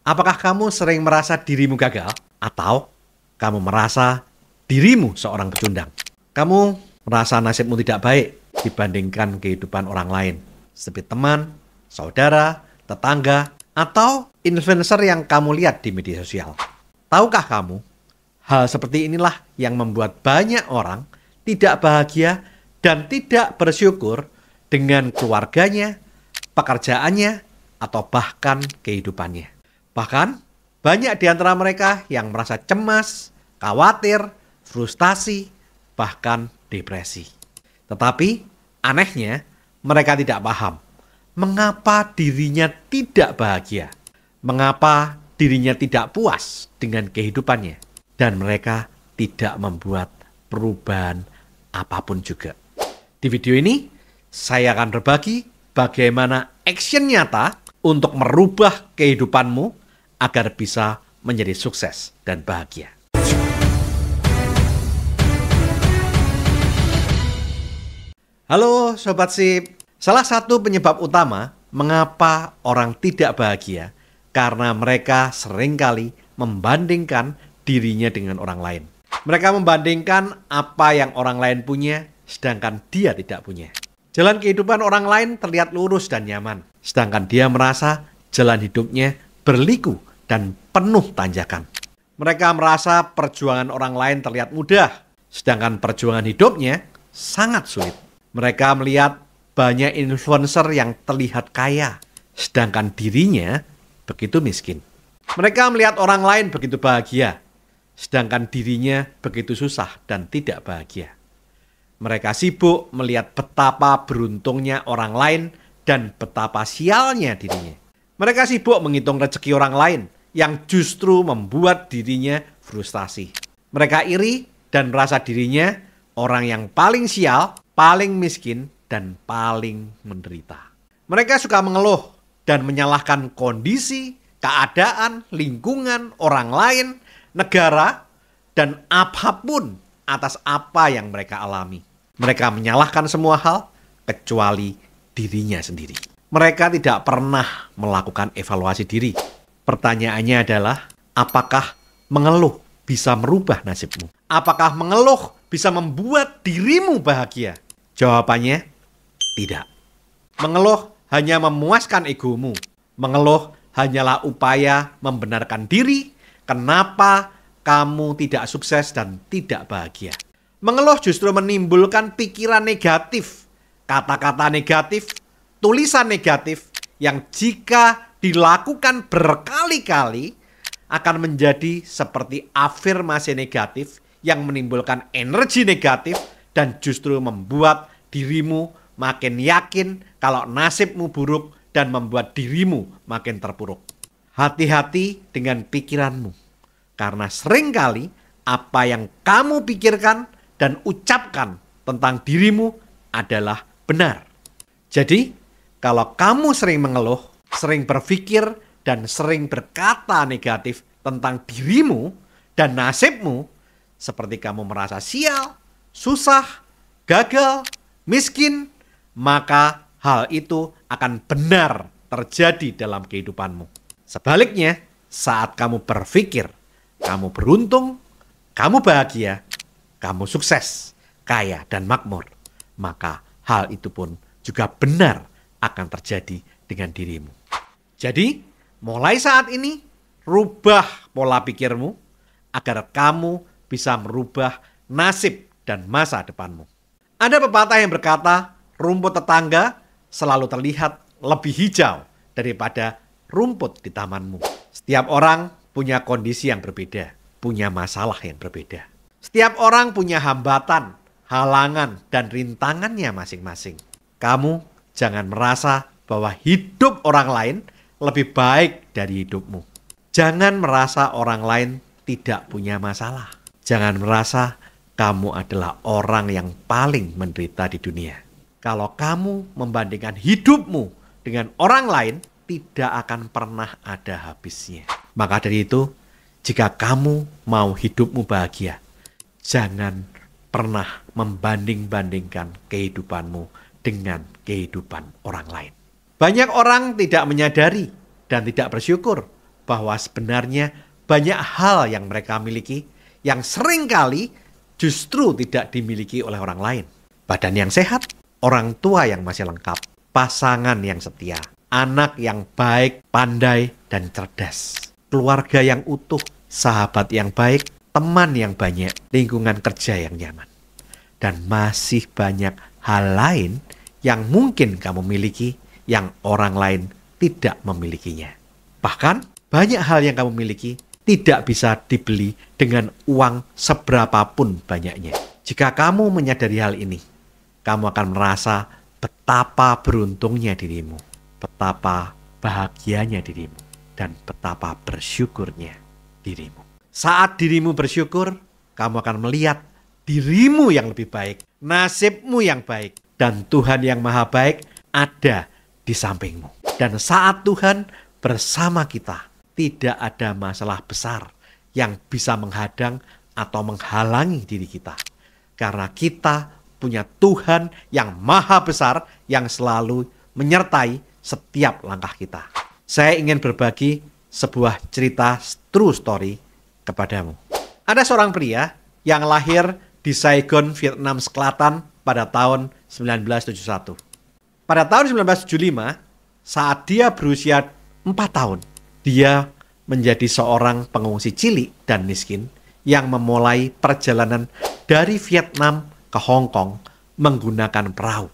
Apakah kamu sering merasa dirimu gagal? Atau kamu merasa dirimu seorang pecundang? Kamu merasa nasibmu tidak baik dibandingkan kehidupan orang lain, seperti teman, saudara, tetangga, atau influencer yang kamu lihat di media sosial. Tahukah kamu, hal seperti inilah yang membuat banyak orang tidak bahagia dan tidak bersyukur dengan keluarganya, pekerjaannya, atau bahkan kehidupannya. Bahkan, banyak di antara mereka yang merasa cemas, khawatir, frustasi, bahkan depresi. Tetapi, anehnya, mereka tidak paham mengapa dirinya tidak bahagia, mengapa dirinya tidak puas dengan kehidupannya, dan mereka tidak membuat perubahan apapun juga. Di video ini, saya akan berbagi bagaimana action nyata untuk merubah kehidupanmu agar bisa menjadi sukses dan bahagia. Halo Sobat Sip, salah satu penyebab utama mengapa orang tidak bahagia karena mereka seringkali membandingkan dirinya dengan orang lain. Mereka membandingkan apa yang orang lain punya, sedangkan dia tidak punya. Jalan kehidupan orang lain terlihat lurus dan nyaman, sedangkan dia merasa jalan hidupnya berliku dan penuh tanjakan. Mereka merasa perjuangan orang lain terlihat mudah, sedangkan perjuangan hidupnya sangat sulit. Mereka melihat banyak influencer yang terlihat kaya, sedangkan dirinya begitu miskin. Mereka melihat orang lain begitu bahagia, sedangkan dirinya begitu susah dan tidak bahagia. Mereka sibuk melihat betapa beruntungnya orang lain dan betapa sialnya dirinya. Mereka sibuk menghitung rezeki orang lain yang justru membuat dirinya frustasi. Mereka iri dan merasa dirinya orang yang paling sial, paling miskin, dan paling menderita. Mereka suka mengeluh dan menyalahkan kondisi, keadaan, lingkungan, orang lain, negara, dan apapun atas apa yang mereka alami. Mereka menyalahkan semua hal kecuali dirinya sendiri. Mereka tidak pernah melakukan evaluasi diri. Pertanyaannya adalah, apakah mengeluh bisa merubah nasibmu? Apakah mengeluh bisa membuat dirimu bahagia? Jawabannya, tidak. Mengeluh hanya memuaskan egomu. Mengeluh hanyalah upaya membenarkan diri kenapa kamu tidak sukses dan tidak bahagia. Mengeluh justru menimbulkan pikiran negatif, kata-kata negatif, tulisan negatif yang jika dilakukan berkali-kali akan menjadi seperti afirmasi negatif yang menimbulkan energi negatif dan justru membuat dirimu makin yakin kalau nasibmu buruk dan membuat dirimu makin terpuruk. Hati-hati dengan pikiranmu, karena seringkali apa yang kamu pikirkan dan ucapkan tentang dirimu adalah benar. Jadi, kalau kamu sering mengeluh, sering berpikir, dan sering berkata negatif tentang dirimu dan nasibmu, seperti kamu merasa sial, susah, gagal, miskin, maka hal itu akan benar terjadi dalam kehidupanmu. Sebaliknya, saat kamu berpikir, kamu beruntung, kamu bahagia, kamu sukses, kaya, dan makmur, maka hal itu pun juga benar akan terjadi dengan dirimu. Jadi, mulai saat ini, rubah pola pikirmu agar kamu bisa merubah nasib dan masa depanmu. Ada pepatah yang berkata, rumput tetangga selalu terlihat lebih hijau daripada rumput di tamanmu. Setiap orang punya kondisi yang berbeda, punya masalah yang berbeda. Setiap orang punya hambatan, halangan, dan rintangannya masing-masing. Kamu jangan merasa bahwa hidup orang lain lebih baik dari hidupmu. Jangan merasa orang lain tidak punya masalah. Jangan merasa kamu adalah orang yang paling menderita di dunia. Kalau kamu membandingkan hidupmu dengan orang lain, tidak akan pernah ada habisnya. Maka dari itu, jika kamu mau hidupmu bahagia, jangan pernah membanding-bandingkan kehidupanmu dengan kehidupan orang lain. Banyak orang tidak menyadari dan tidak bersyukur bahwa sebenarnya banyak hal yang mereka miliki yang seringkali justru tidak dimiliki oleh orang lain. Badan yang sehat, orang tua yang masih lengkap, pasangan yang setia, anak yang baik, pandai, dan cerdas, keluarga yang utuh, sahabat yang baik, teman yang banyak, lingkungan kerja yang nyaman. Dan masih banyak hal lain yang mungkin kamu miliki yang orang lain tidak memilikinya. Bahkan banyak hal yang kamu miliki tidak bisa dibeli dengan uang seberapapun banyaknya. Jika kamu menyadari hal ini, kamu akan merasa betapa beruntungnya dirimu, betapa bahagianya dirimu, dan betapa bersyukurnya dirimu. Saat dirimu bersyukur, kamu akan melihat dirimu yang lebih baik, nasibmu yang baik, dan Tuhan yang maha baik ada di sampingmu. Dan saat Tuhan bersama kita, tidak ada masalah besar yang bisa menghadang atau menghalangi diri kita. Karena kita punya Tuhan yang maha besar yang selalu menyertai setiap langkah kita. Saya ingin berbagi sebuah cerita true story kepadamu. Ada seorang pria yang lahir di Saigon, Vietnam Selatan pada tahun 1971. Pada tahun 1975, saat dia berusia 4 tahun, dia menjadi seorang pengungsi cilik dan miskin yang memulai perjalanan dari Vietnam ke Hong Kong menggunakan perahu.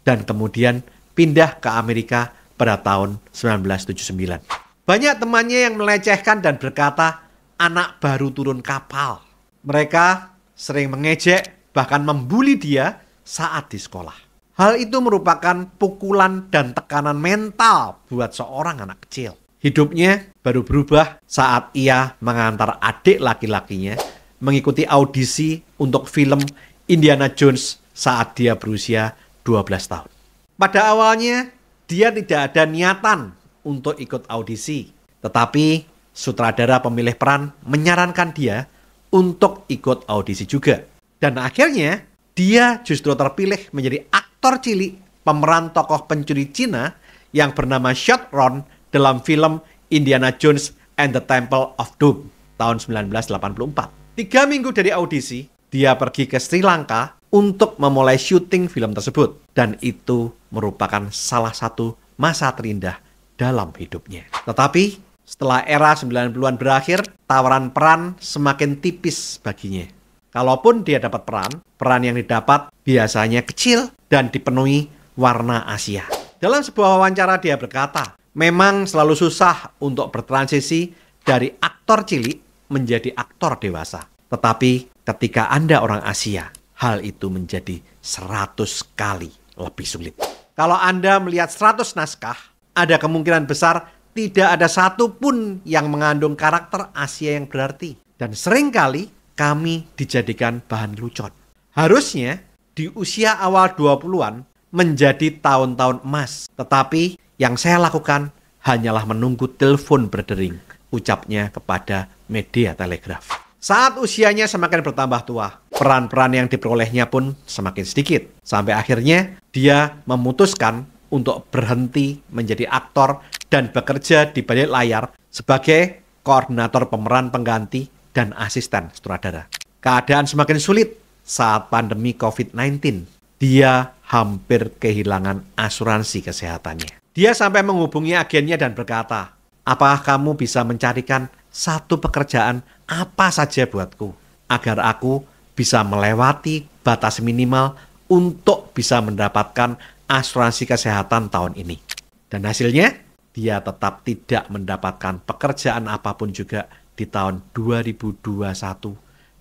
Dan kemudian pindah ke Amerika pada tahun 1979. Banyak temannya yang melecehkan dan berkata, anak baru turun kapal. Mereka sering mengejek, bahkan membuli dia saat di sekolah. Hal itu merupakan pukulan dan tekanan mental buat seorang anak kecil. Hidupnya baru berubah saat ia mengantar adik laki-lakinya mengikuti audisi untuk film Indiana Jones saat dia berusia 12 tahun. Pada awalnya, dia tidak ada niatan untuk ikut audisi. Tetapi sutradara pemilih peran menyarankan dia untuk ikut audisi juga. Dan akhirnya, dia justru terpilih menjadi aktor cilik pemeran tokoh pencuri Cina yang bernama Short Ron dalam film Indiana Jones and the Temple of Doom tahun 1984. 3 minggu dari audisi, dia pergi ke Sri Lanka untuk memulai syuting film tersebut. Dan itu merupakan salah satu masa terindah dalam hidupnya. Tetapi setelah era 90-an berakhir, tawaran peran semakin tipis baginya. Kalaupun dia dapat peran yang didapat biasanya kecil dan dipenuhi warna Asia. Dalam sebuah wawancara dia berkata, memang selalu susah untuk bertransisi dari aktor cilik menjadi aktor dewasa. Tetapi ketika Anda orang Asia, hal itu menjadi 100 kali lebih sulit. Kalau Anda melihat 100 naskah, ada kemungkinan besar tidak ada satu pun yang mengandung karakter Asia yang berarti. Dan seringkali kami dijadikan bahan lelucon. Harusnya di usia awal 20-an menjadi tahun-tahun emas. Tetapi yang saya lakukan hanyalah menunggu telepon berdering, ucapnya kepada media telegraf. Saat usianya semakin bertambah tua, peran-peran yang diperolehnya pun semakin sedikit. Sampai akhirnya dia memutuskan untuk berhenti menjadi aktor dan bekerja di balik layar sebagai koordinator pemeran pengganti dan asisten sutradara. Keadaan semakin sulit saat pandemi COVID-19. Dia hampir kehilangan asuransi kesehatannya. Dia sampai menghubungi agennya dan berkata, apakah kamu bisa mencarikan satu pekerjaan apa saja buatku, agar aku bisa melewati batas minimal untuk bisa mendapatkan asuransi kesehatan tahun ini. Dan hasilnya, dia tetap tidak mendapatkan pekerjaan apapun juga di tahun 2021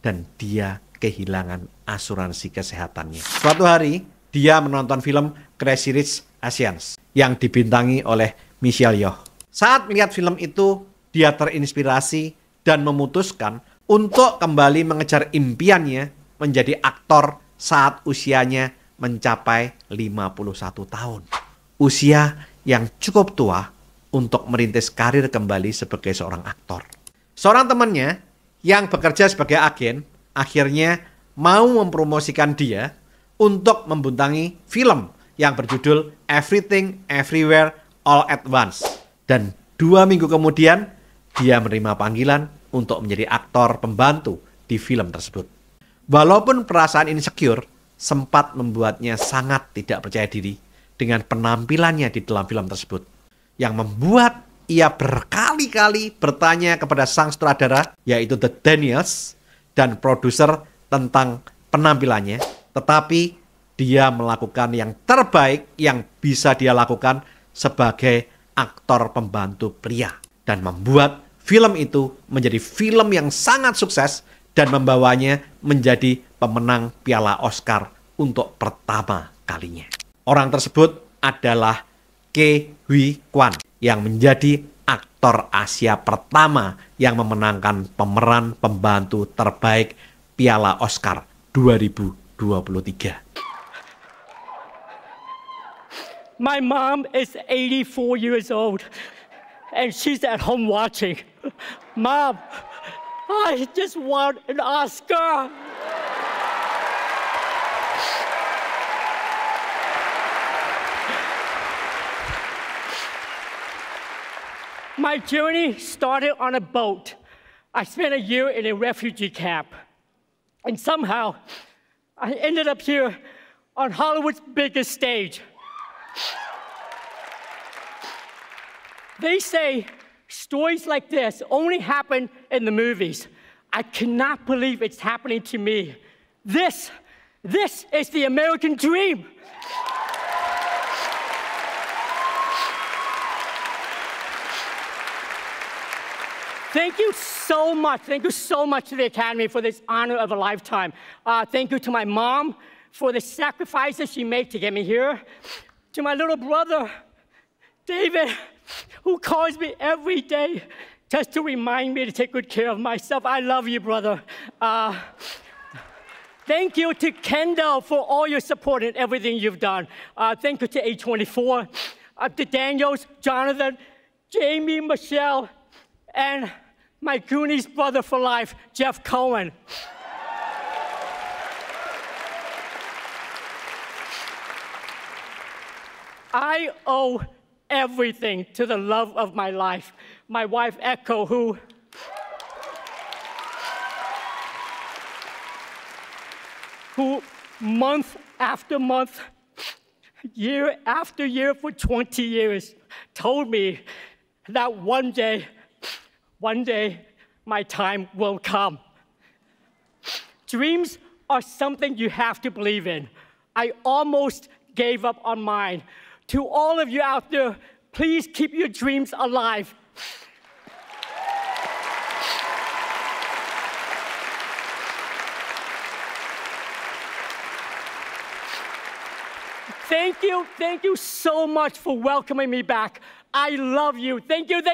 dan dia kehilangan asuransi kesehatannya. Suatu hari, dia menonton film Crazy Rich Asians yang dibintangi oleh Michelle Yeoh. Saat melihat film itu, dia terinspirasi dan memutuskan untuk kembali mengejar impiannya menjadi aktor saat usianya mencapai 51 tahun. Usia yang cukup tua untuk merintis karir kembali sebagai seorang aktor. Seorang temannya yang bekerja sebagai agen akhirnya mau mempromosikan dia untuk membintangi film yang berjudul Everything Everywhere All at Once. Dan 2 minggu kemudian dia menerima panggilan untuk menjadi aktor pembantu di film tersebut. Walaupun perasaan insecure sempat membuatnya sangat tidak percaya diri dengan penampilannya di dalam film tersebut, yang membuat ia berkali-kali bertanya kepada sang sutradara, yaitu The Daniels, dan produser tentang penampilannya, tetapi dia melakukan yang terbaik yang bisa dia lakukan sebagai aktor pembantu pria, dan membuat film itu menjadi film yang sangat sukses dan membawanya menjadi pemenang Piala Oscar untuk pertama kalinya. Orang tersebut adalah Ke Huy Quan yang menjadi aktor Asia pertama yang memenangkan pemeran pembantu terbaik Piala Oscar 2023. My mom is 84 years old and she's at home watching. Mom, I just want an Oscar. My journey started on a boat. I spent a year in a refugee camp. And somehow, I ended up here on Hollywood's biggest stage. They say stories like this only happen in the movies. I cannot believe it's happening to me. This is the American dream. Thank you so much. Thank you so much to the Academy for this honor of a lifetime. Thank you to my mom for the sacrifices she made to get me here. To my little brother, David, who calls me every day just to remind me to take good care of myself. I love you, brother. Thank you to Kendall for all your support and everything you've done. Thank you to A24, to Daniels, Jonathan, Jamie, Michelle, and my Goonies brother for life, Jeff Cohen. I owe everything to the love of my life, my wife Echo, who month after month, year after year for 20 years, told me that one day, my time will come. Dreams are something you have to believe in. I almost gave up on mine. To all of you out there, please keep your dreams alive. Thank you so much for welcoming me back. I love you. Thank you.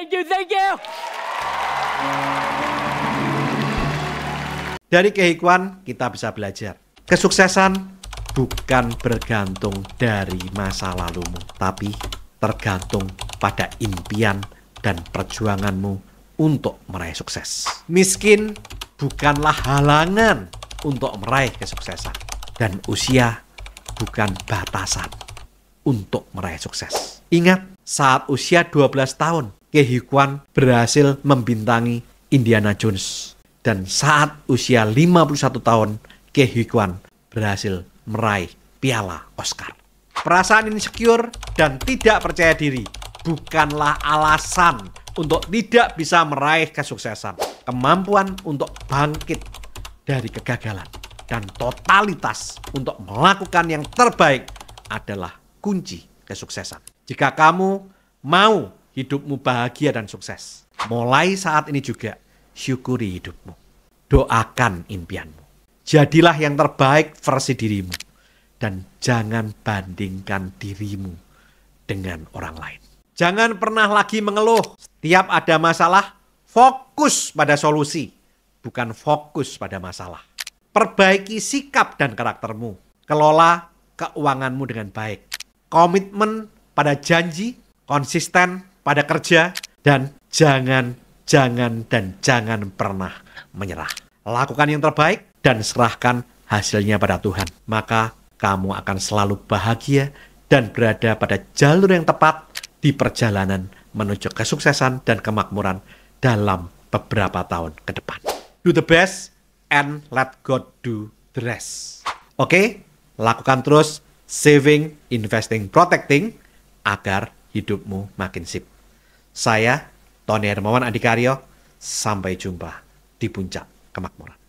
Dari Ke Huy Quan kita bisa belajar. Kesuksesan bukan bergantung dari masa lalumu, tapi tergantung pada impian dan perjuanganmu untuk meraih sukses. Miskin bukanlah halangan untuk meraih kesuksesan, dan usia bukan batasan untuk meraih sukses. Ingat, saat usia 12 tahun, Ke Huy Quan berhasil membintangi Indiana Jones. Dan saat usia 51 tahun, Ke Huy Quan berhasil meraih Piala Oscar. Perasaan insecure dan tidak percaya diri bukanlah alasan untuk tidak bisa meraih kesuksesan. Kemampuan untuk bangkit dari kegagalan dan totalitas untuk melakukan yang terbaik adalah kunci kesuksesan. Jika kamu mau hidupmu bahagia dan sukses, mulai saat ini juga syukuri hidupmu. Doakan impianmu. Jadilah yang terbaik versi dirimu. Dan jangan bandingkan dirimu dengan orang lain. Jangan pernah lagi mengeluh. Setiap ada masalah, fokus pada solusi, bukan fokus pada masalah. Perbaiki sikap dan karaktermu. Kelola keuanganmu dengan baik. Komitmen pada janji, konsisten pada kerja, dan jangan pernah menyerah. Lakukan yang terbaik dan serahkan hasilnya pada Tuhan. Maka kamu akan selalu bahagia dan berada pada jalur yang tepat di perjalanan menuju kesuksesan dan kemakmuran dalam beberapa tahun ke depan. Do the best and let God do the rest. Oke, lakukan terus saving, investing, protecting agar hidupmu makin sip. Saya, Tony Hermawan Adikaryo, sampai jumpa di puncak kemakmuran.